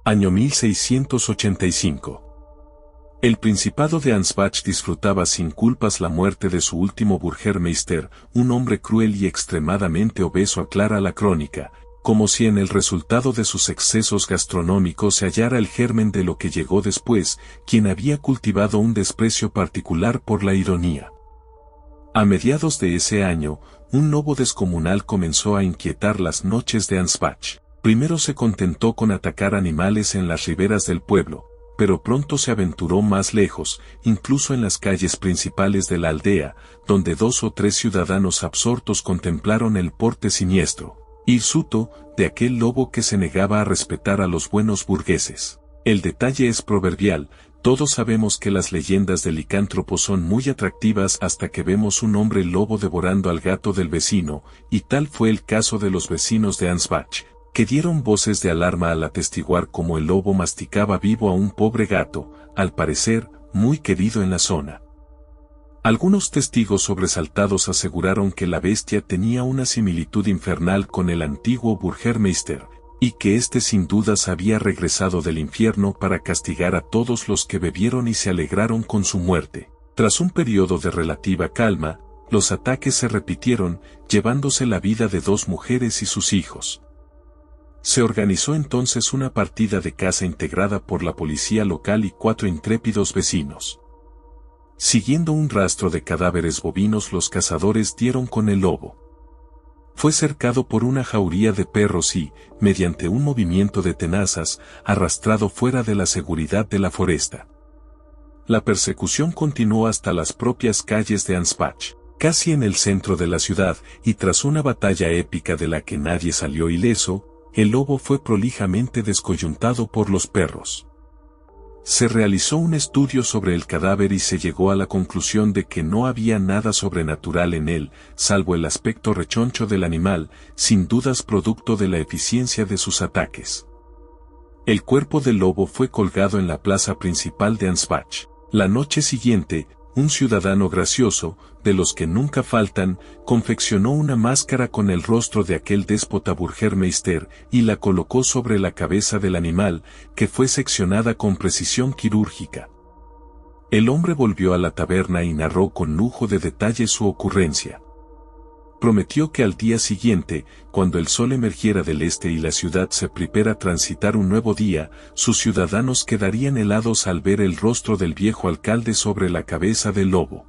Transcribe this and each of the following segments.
Año 1685. El Principado de Ansbach disfrutaba sin culpas la muerte de su último Burgermeister, un hombre cruel y extremadamente obeso, aclara la crónica, como si en el resultado de sus excesos gastronómicos se hallara el germen de lo que llegó después, quien había cultivado un desprecio particular por la ironía. A mediados de ese año, un lobo descomunal comenzó a inquietar las noches de Ansbach. Primero se contentó con atacar animales en las riberas del pueblo, pero pronto se aventuró más lejos, incluso en las calles principales de la aldea, donde 2 o 3 ciudadanos absortos contemplaron el porte siniestro, hirsuto, de aquel lobo que se negaba a respetar a los buenos burgueses. El detalle es proverbial, todos sabemos que las leyendas de licántropos son muy atractivas hasta que vemos un hombre lobo devorando al gato del vecino, y tal fue el caso de los vecinos de Ansbach, que dieron voces de alarma al atestiguar cómo el lobo masticaba vivo a un pobre gato, al parecer, muy querido en la zona. Algunos testigos sobresaltados aseguraron que la bestia tenía una similitud infernal con el antiguo Burgermeister, y que éste sin dudas había regresado del infierno para castigar a todos los que bebieron y se alegraron con su muerte. Tras un periodo de relativa calma, los ataques se repitieron, llevándose la vida de 2 mujeres y sus hijos. Se organizó entonces una partida de caza integrada por la policía local y 4 intrépidos vecinos. Siguiendo un rastro de cadáveres bovinos, los cazadores dieron con el lobo. Fue cercado por una jauría de perros y, mediante un movimiento de tenazas, arrastrado fuera de la seguridad de la foresta. La persecución continuó hasta las propias calles de Ansbach, casi en el centro de la ciudad, y tras una batalla épica de la que nadie salió ileso, el lobo fue prolijamente descoyuntado por los perros. Se realizó un estudio sobre el cadáver y se llegó a la conclusión de que no había nada sobrenatural en él, salvo el aspecto rechoncho del animal, sin dudas producto de la eficiencia de sus ataques. El cuerpo del lobo fue colgado en la plaza principal de Ansbach. La noche siguiente, un ciudadano gracioso, de los que nunca faltan, confeccionó una máscara con el rostro de aquel déspota Burgermeister y la colocó sobre la cabeza del animal, que fue seccionada con precisión quirúrgica. El hombre volvió a la taberna y narró con lujo de detalle su ocurrencia. Prometió que al día siguiente, cuando el sol emergiera del este y la ciudad se preparara a transitar un nuevo día, sus ciudadanos quedarían helados al ver el rostro del viejo alcalde sobre la cabeza del lobo.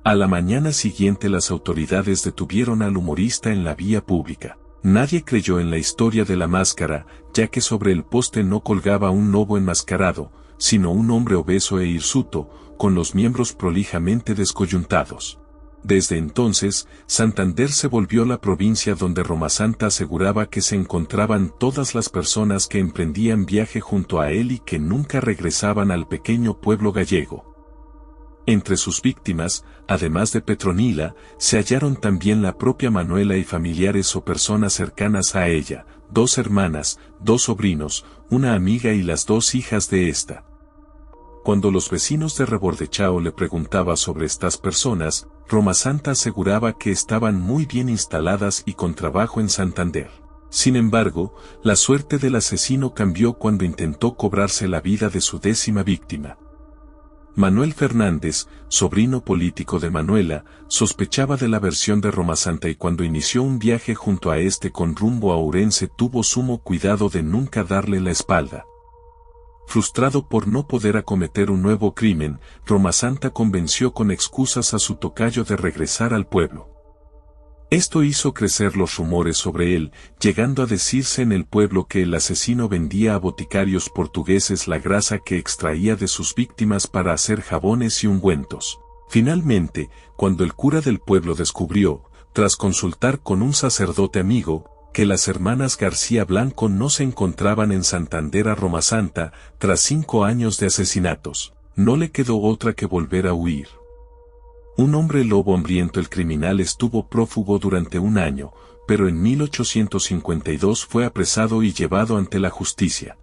A la mañana siguiente las autoridades detuvieron al humorista en la vía pública. Nadie creyó en la historia de la máscara, ya que sobre el poste no colgaba un lobo enmascarado, sino un hombre obeso e hirsuto, con los miembros prolijamente descoyuntados. Desde entonces, Santander se volvió la provincia donde Romasanta aseguraba que se encontraban todas las personas que emprendían viaje junto a él y que nunca regresaban al pequeño pueblo gallego. Entre sus víctimas, además de Petronila, se hallaron también la propia Manuela y familiares o personas cercanas a ella, 2 hermanas, 2 sobrinos, una amiga y las 2 hijas de esta. Cuando los vecinos de Rebordechao le preguntaba sobre estas personas, Romasanta aseguraba que estaban muy bien instaladas y con trabajo en Santander. Sin embargo, la suerte del asesino cambió cuando intentó cobrarse la vida de su 10ª víctima. Manuel Fernández, sobrino político de Manuela, sospechaba de la versión de Romasanta y cuando inició un viaje junto a este con rumbo a Ourense tuvo sumo cuidado de nunca darle la espalda. Frustrado por no poder acometer un nuevo crimen, Romasanta convenció con excusas a su tocayo de regresar al pueblo. Esto hizo crecer los rumores sobre él, llegando a decirse en el pueblo que el asesino vendía a boticarios portugueses la grasa que extraía de sus víctimas para hacer jabones y ungüentos. Finalmente, cuando el cura del pueblo descubrió, tras consultar con un sacerdote amigo, que las hermanas García Blanco no se encontraban en Santander a Romasanta, tras 5 años de asesinatos, no le quedó otra que volver a huir. Un hombre lobo hambriento, el criminal estuvo prófugo durante un año, pero en 1852 fue apresado y llevado ante la justicia.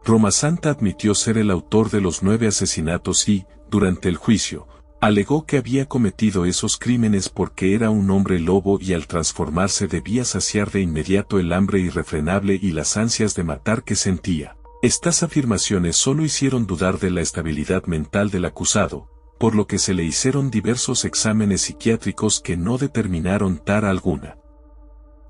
Romasanta admitió ser el autor de los 9 asesinatos y, durante el juicio, Alegó que había cometido esos crímenes porque era un hombre lobo y al transformarse debía saciar de inmediato el hambre irrefrenable y las ansias de matar que sentía. Estas afirmaciones solo hicieron dudar de la estabilidad mental del acusado, por lo que se le hicieron diversos exámenes psiquiátricos que no determinaron tara alguna.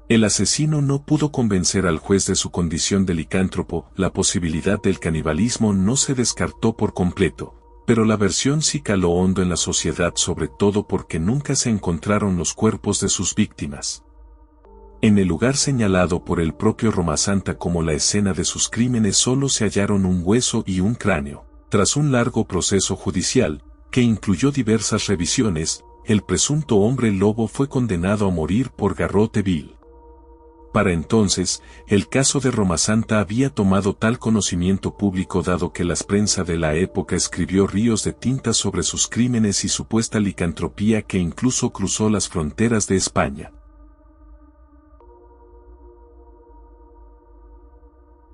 El asesino no pudo convencer al juez de su condición de licántropo, la posibilidad del canibalismo no se descartó por completo, pero la versión sí caló hondo en la sociedad, sobre todo porque nunca se encontraron los cuerpos de sus víctimas. En el lugar señalado por el propio Romasanta como la escena de sus crímenes solo se hallaron un hueso y un cráneo. Tras un largo proceso judicial, que incluyó diversas revisiones, el presunto hombre lobo fue condenado a morir por garrote vil. Para entonces, el caso de Romasanta había tomado tal conocimiento público dado que la prensa de la época escribió ríos de tinta sobre sus crímenes y supuesta licantropía que incluso cruzó las fronteras de España.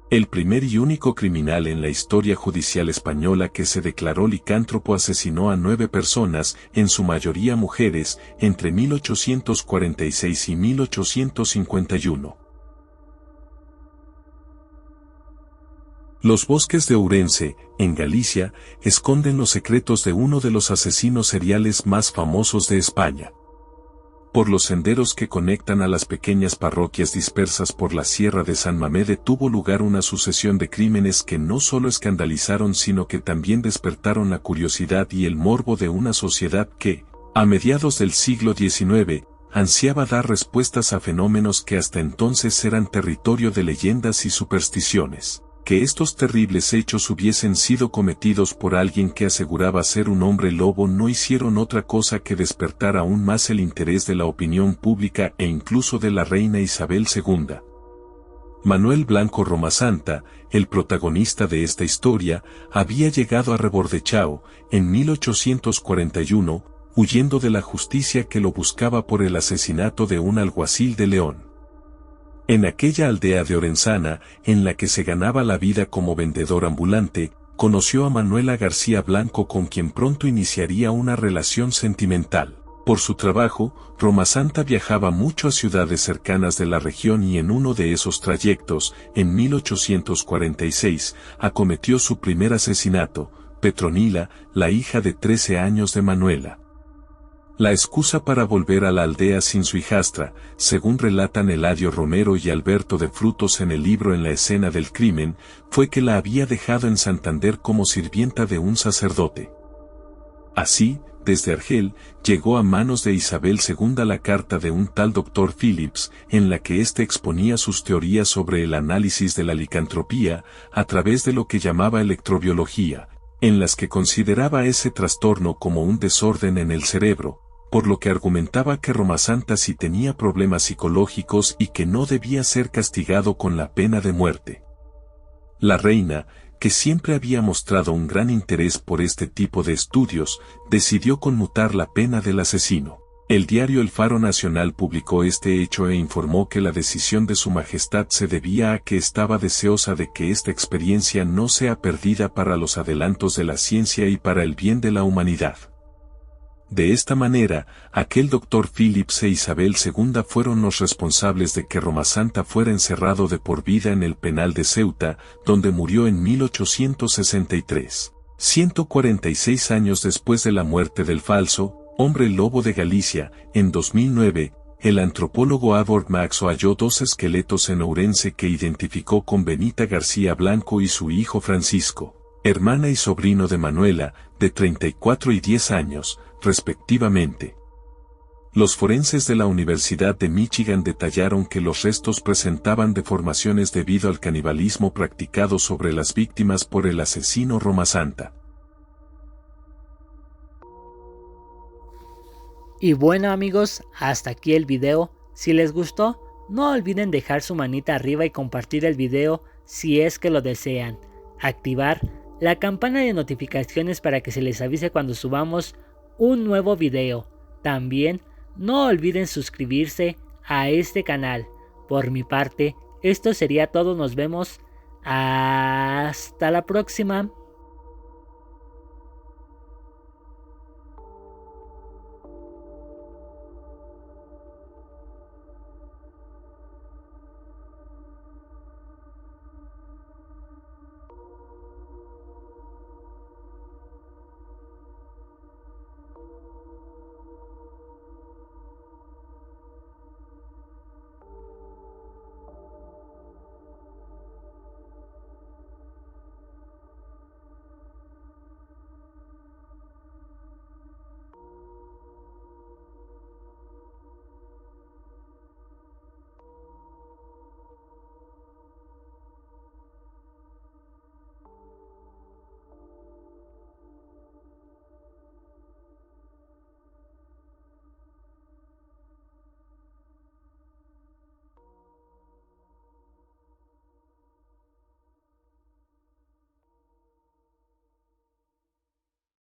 El primer y único criminal en la historia judicial española que se declaró licántropo asesinó a 9 personas, en su mayoría mujeres, entre 1846 y 1851. Los bosques de Ourense, en Galicia, esconden los secretos de uno de los asesinos seriales más famosos de España. Por los senderos que conectan a las pequeñas parroquias dispersas por la Sierra de San Mamede tuvo lugar una sucesión de crímenes que no solo escandalizaron sino que también despertaron la curiosidad y el morbo de una sociedad que, a mediados del siglo XIX, ansiaba dar respuestas a fenómenos que hasta entonces eran territorio de leyendas y supersticiones. Que estos terribles hechos hubiesen sido cometidos por alguien que aseguraba ser un hombre lobo no hicieron otra cosa que despertar aún más el interés de la opinión pública e incluso de la reina Isabel II. Manuel Blanco Romasanta, el protagonista de esta historia, había llegado a Rebordechão, en 1841, huyendo de la justicia que lo buscaba por el asesinato de un alguacil de León. En aquella aldea de Orensana, en la que se ganaba la vida como vendedor ambulante, conoció a Manuela García Blanco con quien pronto iniciaría una relación sentimental. Por su trabajo, Romasanta viajaba mucho a ciudades cercanas de la región y en uno de esos trayectos, en 1846, acometió su primer asesinato, Petronila, la hija de 13 años de Manuela. La excusa para volver a la aldea sin su hijastra, según relatan Eladio Romero y Alberto de Frutos en el libro En la escena del crimen, fue que la había dejado en Santander como sirvienta de un sacerdote. Así, desde Argel, llegó a manos de Isabel II la carta de un tal Dr. Phillips, en la que éste exponía sus teorías sobre el análisis de la licantropía, a través de lo que llamaba electrobiología, en las que consideraba ese trastorno como un desorden en el cerebro, por lo que argumentaba que Romasanta sí tenía problemas psicológicos y que no debía ser castigado con la pena de muerte. La reina, que siempre había mostrado un gran interés por este tipo de estudios, decidió conmutar la pena del asesino. El diario El Faro Nacional publicó este hecho e informó que la decisión de Su Majestad se debía a que estaba deseosa de que esta experiencia no sea perdida para los adelantos de la ciencia y para el bien de la humanidad. De esta manera, aquel Dr. Phillips e Isabel II fueron los responsables de que Romasanta fuera encerrado de por vida en el penal de Ceuta, donde murió en 1863. 146 años después de la muerte del falso hombre lobo de Galicia, en 2009, el antropólogo Adolf Maxo halló 2 esqueletos en Ourense que identificó con Benita García Blanco y su hijo Francisco, hermana y sobrino de Manuela, de 34 y 10 años, respectivamente. Los forenses de la Universidad de Michigan detallaron que los restos presentaban deformaciones debido al canibalismo practicado sobre las víctimas por el asesino Romasanta. Y bueno amigos, hasta aquí el video. Si les gustó, no olviden dejar su manita arriba y compartir el video si es que lo desean. Activar la campana de notificaciones para que se les avise cuando subamos un nuevo video. También no olviden suscribirse a este canal. Por mi parte, esto sería todo. Nos vemos. Hasta la próxima.